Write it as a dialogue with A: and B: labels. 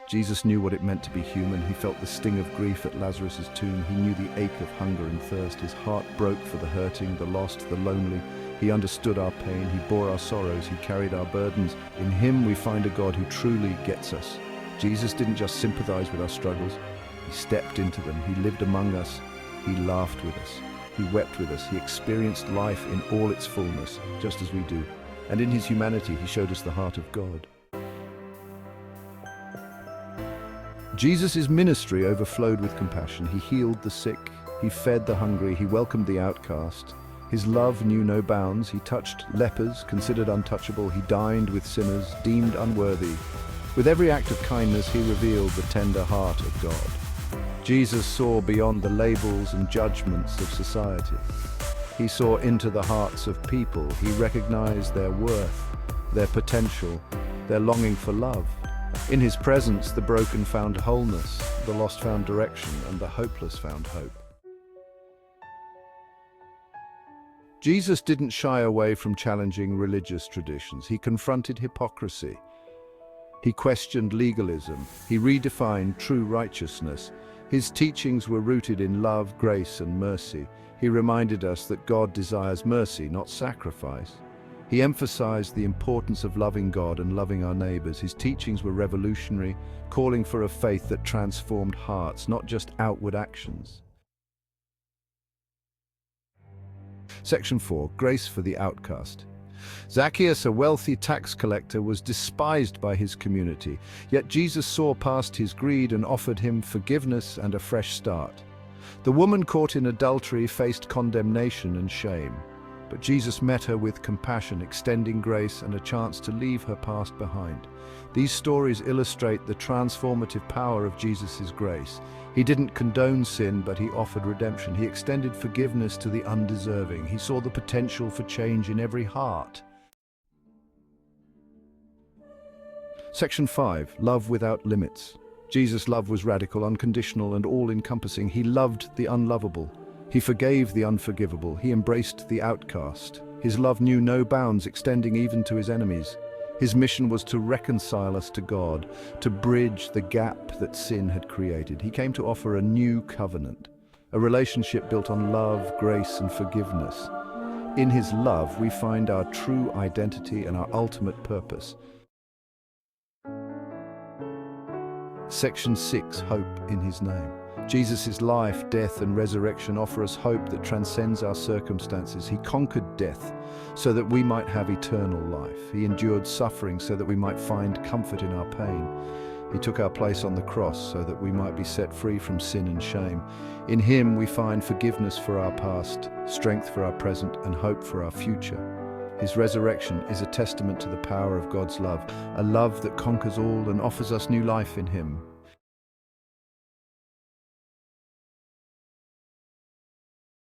A: Jesus knew what it meant to be human. He felt the sting of grief at Lazarus' tomb. He knew the ache of hunger and thirst. His heart broke for the hurting, the lost, the lonely. He understood our pain. He bore our sorrows. He carried our burdens. In him we find a God who truly gets us. Jesus didn't just sympathize with our struggles. He stepped into them. He lived among us. He laughed with us. He wept with us. He experienced life in all its fullness, just as we do. And in his humanity, he showed us the heart of God. Jesus' ministry overflowed with compassion. He healed the sick. He fed the hungry. He welcomed the outcast. His love knew no bounds. He touched lepers, considered untouchable. He dined with sinners, deemed unworthy. With every act of kindness, he revealed the tender heart of God. Jesus saw beyond the labels and judgments of society. He saw into the hearts of people. He recognized their worth, their potential, their longing for love. In his presence, the broken found wholeness, the lost found direction, and the hopeless found hope. Jesus didn't shy away from challenging religious traditions. He confronted hypocrisy. He questioned legalism. He redefined true righteousness. His teachings were rooted in love, grace, and mercy. He reminded us that God desires mercy, not sacrifice. He emphasized the importance of loving God and loving our neighbors. His teachings were revolutionary, calling for a faith that transformed hearts, not just outward actions. Section 4. Grace for the outcast. Zacchaeus, a wealthy tax collector, was despised by his community, yet Jesus saw past his greed and offered him forgiveness and a fresh start. The woman caught in adultery faced condemnation and shame, but Jesus met her with compassion, extending grace and a chance to leave her past behind. These stories illustrate the transformative power of Jesus' grace. He didn't condone sin, but he offered redemption. He extended forgiveness to the undeserving. He saw the potential for change in every heart. Section 5. Love without limits. Jesus' love was radical, unconditional, and all-encompassing. He loved the unlovable. He forgave the unforgivable. He embraced the outcast. His love knew no bounds, extending even to his enemies. His mission was to reconcile us to God, to bridge the gap that sin had created. He came to offer a new covenant, a relationship built on love, grace, and forgiveness. In his love, we find our true identity and our ultimate purpose. Section 6. Hope in his name. Jesus' life, death, and resurrection offer us hope that transcends our circumstances. He conquered death so that we might have eternal life. He endured suffering so that we might find comfort in our pain. He took our place on the cross so that we might be set free from sin and shame. In him we find forgiveness for our past, strength for our present, and hope for our future. His resurrection is a testament to the power of God's love, a love that conquers all and offers us new life in him.